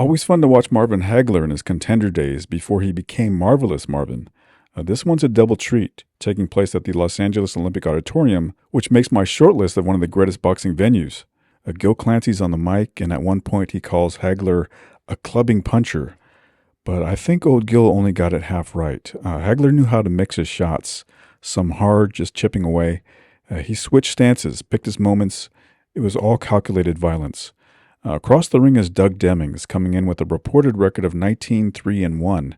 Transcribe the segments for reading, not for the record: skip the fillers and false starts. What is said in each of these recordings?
Always fun to watch Marvin Hagler in his contender days before he became Marvelous Marvin. This one's a double treat, taking place at the Los Angeles Olympic Auditorium, which makes my short list of one of the greatest boxing venues. Gil Clancy's on the mic, and at one point he calls Hagler a clubbing puncher. But I think old Gil only got it half right. Hagler knew how to mix his shots, some hard, just chipping away. He switched stances, picked his moments. It was all calculated violence. Across the ring is Doug Demmings, coming in with a reported record of 19-3-1.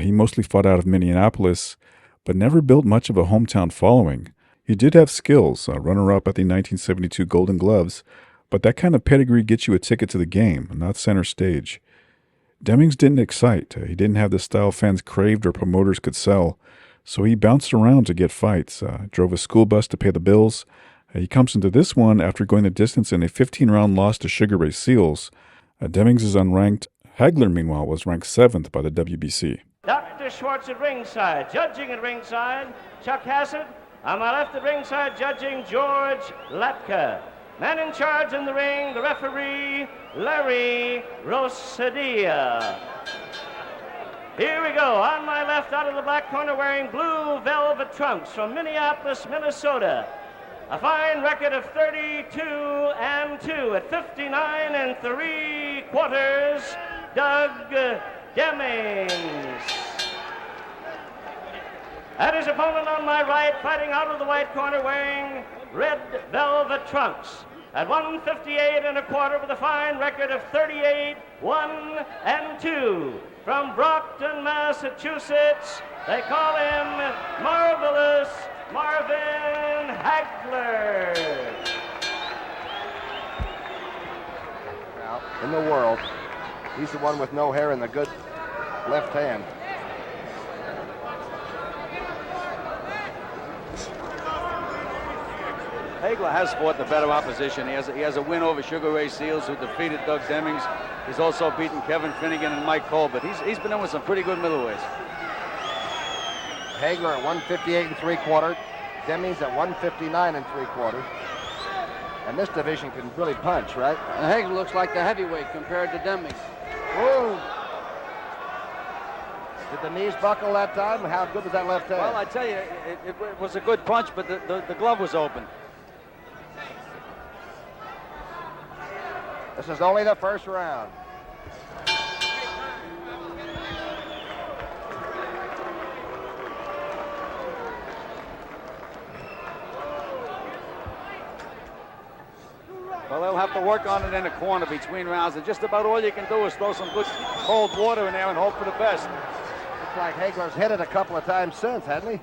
He mostly fought out of Minneapolis, but never built much of a hometown following. He did have skills, runner-up at the 1972 Golden Gloves, but that kind of pedigree gets you a ticket to the game, not center stage. Demmings didn't excite. He didn't have the style fans craved or promoters could sell, so he bounced around to get fights, drove a school bus to pay the bills. He comes into this one after going the distance in a 15-round loss to Sugar Ray Seals. Demmings is unranked. Hagler, meanwhile, was ranked 7th by the WBC. Dr. Schwartz at ringside, judging at ringside, Chuck Hassett. On my left at ringside, judging George Latka. Man in charge in the ring, the referee, Larry Rosadia. Here we go. On my left, out of the black corner, wearing blue velvet trunks from Minneapolis, Minnesota. A fine record of 32-2 at 59 3/4, Doug Demmings. And his opponent on my right, fighting out of the white corner, wearing red velvet trunks. At 158 1/4 with a fine record of 38-1-2. From Brockton, Massachusetts, they call him Marvelous Marvin Hagler. Now, in the world, he's the one with no hair and the good left hand. Hagler has fought the better opposition. He has a win over Sugar Ray Seals, who defeated Doug Demmings. He's also beaten Kevin Finnegan and Mike Cole, but he's been in with some pretty good middleweights. Hagler at 158 3/4, Demmings at 159 3/4. And this division can really punch, right? Hagler looks like the heavyweight compared to Demmings. Whoa! Did the knees buckle that time? How good was that left hand? Well, I tell you, it was a good punch, but the glove was open. This is only the first round. Well, they'll have to work on it in the corner between rounds, and just about all you can do is throw some good cold water in there and hope for the best. Looks like Hagler's hit it a couple of times since, hasn't he?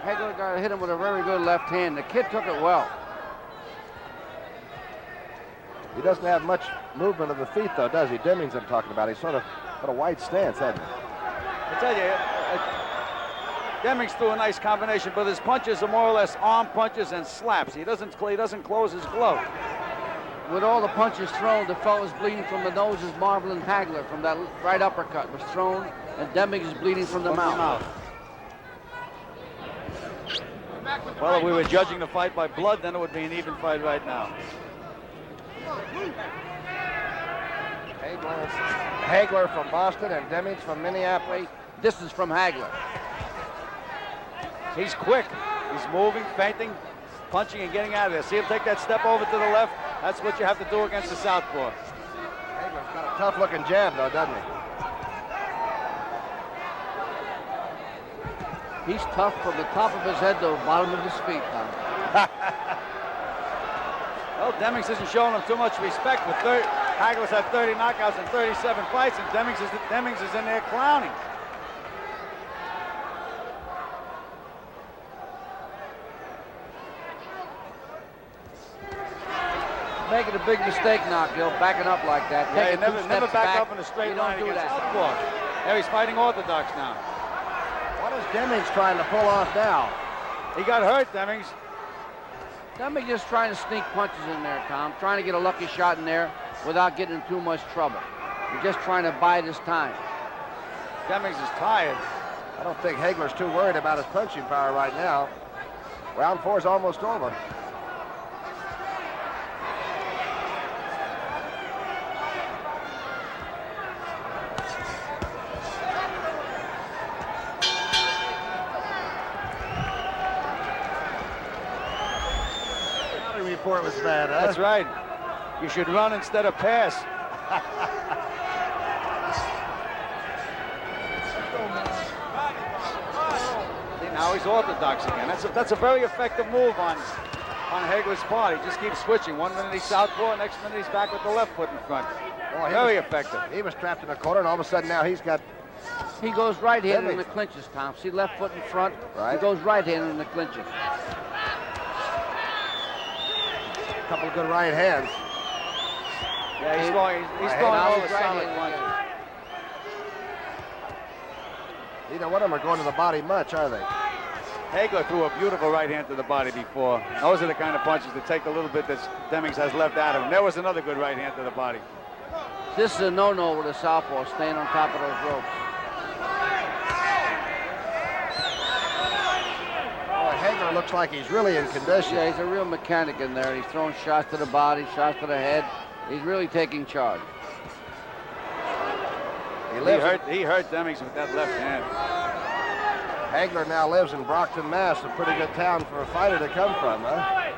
Hagler got to hit him with a very good left hand. The kid took it well. He doesn't have much movement of the feet, though, does he? Demmings I'm talking about. He's sort of got a wide stance, hasn't he? I tell you, Demmings threw a nice combination, but his punches are more or less arm punches and slaps. He doesn't close his glove. With all the punches thrown, the fellow's bleeding from the nose is Marvelous Hagler from that right uppercut was thrown, and Demmings is bleeding from the mouth. Well, if we were judging the fight by blood, then it would be an even fight right now. Hagler from Boston and Demmings from Minneapolis. This is from Hagler. He's quick. He's moving, feinting, punching, and getting out of there. See him take that step over to the left? That's what you have to do against the southpaw. Hagler's got a tough-looking jab, though, doesn't he? He's tough from the top of his head to the bottom of his feet, Tom. Well, Demmings isn't showing him too much respect. Hagler's had 30 knockouts in 37 fights, and Demmings is in there clowning. Making a big mistake now, Gil, backing up like that. Yeah, Taking you never back up in a straight line You don't do against that. southpaw. Yeah, he's fighting orthodox now. What is Demmings trying to pull off now? He got hurt, Demmings. Demmings just trying to sneak punches in there, Tom. Trying to get a lucky shot in there without getting in too much trouble. He's just trying to bide his time. Demmings is tired. I don't think Hagler's too worried about his punching power right now. Round 4 is almost over. where it was bad, huh? That's right. You should run instead of pass. See, now he's orthodox again. That's a very effective move on Hagler's part. He just keeps switching. 1 minute he's southpaw, next minute he's back with the left foot in front. Boy, Very effective. He was trapped in the corner, and all of a sudden now he's got... He goes right-handed in the clinches, Tom. See, left foot in front. Right. He goes right-handed in the clinches. A couple of good right hands. Yeah, he's throwing all the solid punches. Neither one of them are going to the body much, are they? Hagler threw a beautiful right hand to the body before. Those are the kind of punches that take the little bit that Demmings has left out of him. There was another good right hand to the body. This is a no-no with a southpaw, staying on top of those ropes. Boy, Hagler looks like he's really in condition. Yeah, he's a real mechanic in there. He's throwing shots to the body, shots to the head. He's really taking charge. He hurt Demmings with that left hand. Hagler now lives in Brockton, Mass, a pretty good town for a fighter to come from, huh?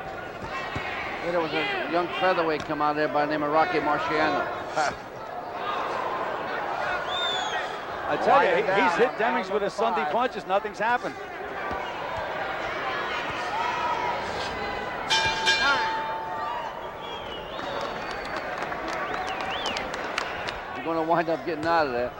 Yeah, there was a young featherweight come out there by the name of Rocky Marciano. I tell you, he's hit Demmings with his Sunday punches. Nothing's happened. You're going to wind up getting out of there.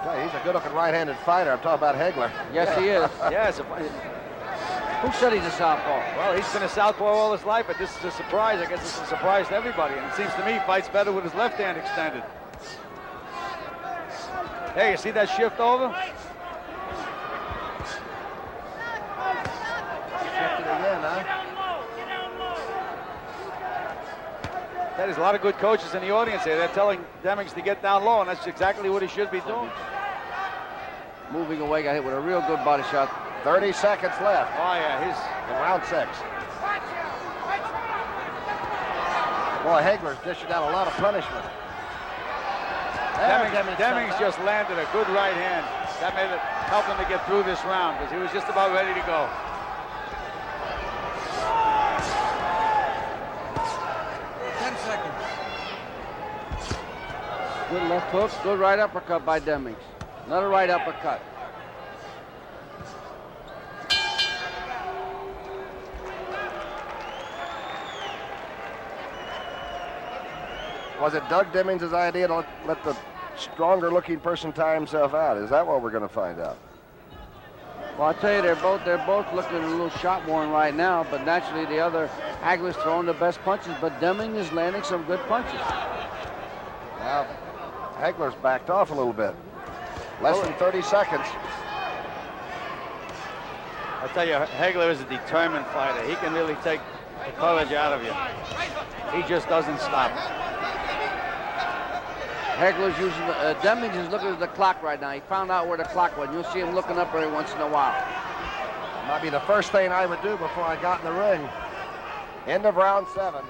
Yeah, he's a good-looking right-handed fighter. I'm talking about Hagler. Yes, he is. Yes. Who said he's a southpaw? Well, he's been a southpaw all his life, but this is a surprise. I guess it's a surprise to everybody. And it seems to me he fights better with his left hand extended. Hey, you see that shift over? Shifted again, huh? There's a lot of good coaches in the audience here. They're telling Demmings to get down low, and that's exactly what he should be doing. Moving away, got hit with a real good body shot. 30 seconds left. Oh, yeah, he's... In round 6. Boy, Hagler's dishing out a lot of punishment. Demmings just landed a good right hand. That made it help him to get through this round because he was just about ready to go. Good left hook, good right uppercut by Demmings. Another right uppercut. Was it Doug Demmings' idea to let the stronger-looking person tire himself out? Is that what we're going to find out? Well, I tell you, they're both looking a little shot-worn right now, but naturally the other Hagler's throwing the best punches, but Demmings is landing some good punches. Now, Hagler's backed off a little bit. Less than 30 seconds. I tell you, Hagler is a determined fighter. He can really take the courage out of you. He just doesn't stop. Hagler's using, Demmings is looking at the clock right now. He found out where the clock was. You'll see him looking up every once in a while. Might be the first thing I would do before I got in the ring. End of round 7.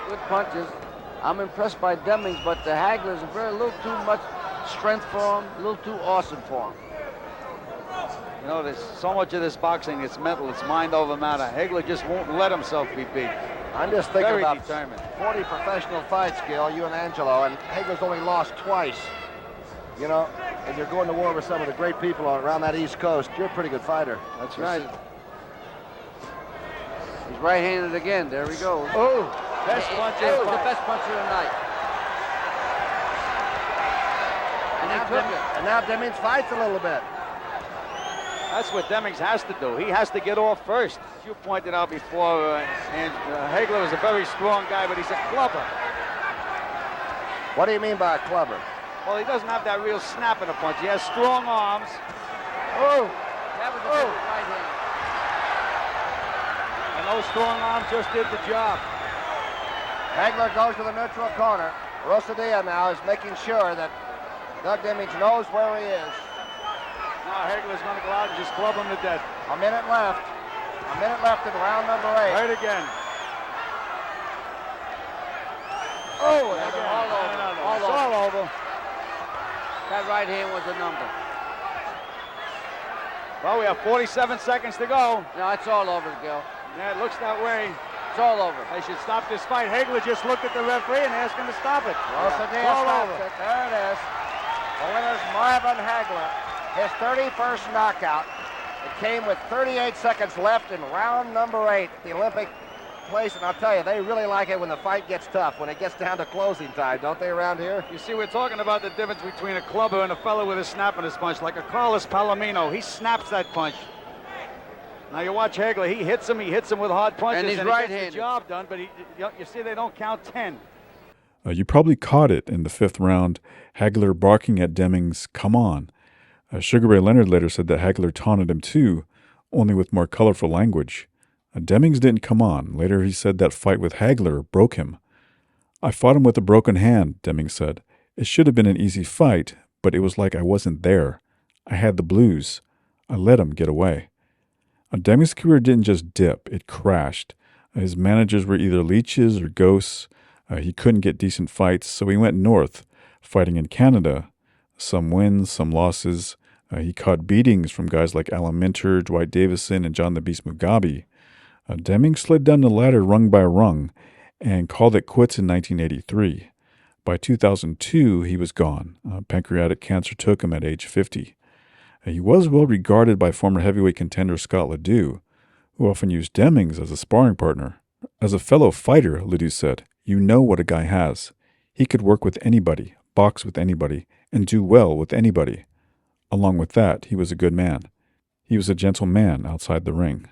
Good punches. I'm impressed by Demmings, but the Hagler's a little too much strength for him, a little too awesome for him. You know, there's so much of this boxing, it's mental, it's mind over matter. Hagler just won't let himself be beat. I'm just thinking Very about determined. 40 professional fights, Gil, you and Angelo, and Hagler's only lost twice. You know, and you're going to war with some of the great people around that East Coast. You're a pretty good fighter. That's right. He's right-handed again. There we go. Oh, best puncher. That was the best puncher of the night. And he took it. And now Demmings fights a little bit. That's what Demmings has to do. He has to get off first. As you pointed out before, Hagler is a very strong guy, but he's a clubber. What do you mean by a clubber? Well, he doesn't have that real snap in a punch. He has strong arms. Oh! That was a good right hand. And those strong arms just did the job. Hagler goes to the neutral corner. Rosadilla now is making sure that Doug Demmings knows where he is. Now Hagler's going to go out and just club him to death. A minute left. A minute left in round number 8. Right again. Oh, Again. All over. It's all over. That right hand was a number. Well, we have 47 seconds to go. No, it's all over, Gil. Yeah, it looks that way. It's all over. They should stop this fight. Hagler just looked at the referee and asked him to stop it. Rosadilla stops it. There it is. The winner's Marvin Hagler. His 31st knockout. It came with 38 seconds left in round number 8. The Olympic place, and I'll tell you, they really like it when the fight gets tough, when it gets down to closing time, don't they, around here? You see, we're talking about the difference between a clubber and a fellow with a snap in his punch, like a Carlos Palomino. He snaps that punch. Now you watch Hagler, he hits him with hard punches, and he's he right-handed. gets the job done, but you see they don't count 10. You probably caught it in the 5th round, Hagler barking at Demmings, "Come on." Sugar Ray Leonard later said that Hagler taunted him too, only with more colorful language. Demmings didn't come on. Later he said that fight with Hagler broke him. "I fought him with a broken hand," Demmings said. "It should have been an easy fight, but it was like I wasn't there. I had the blues. I let him get away." Demmings' career didn't just dip, it crashed. His managers were either leeches or ghosts. He couldn't get decent fights, so he went north, fighting in Canada. Some wins, some losses. He caught beatings from guys like Alan Minter, Dwight Davison, and John the Beast Mugabe. Demmings slid down the ladder rung by rung and called it quits in 1983. By 2002, he was gone. Pancreatic cancer took him at age 50. He was well regarded by former heavyweight contender Scott Ledoux, who often used Demmings as a sparring partner. "As a fellow fighter," Ledoux said, "you know what a guy has. He could work with anybody, box with anybody, and do well with anybody. Along with that, he was a good man. He was a gentle man outside the ring."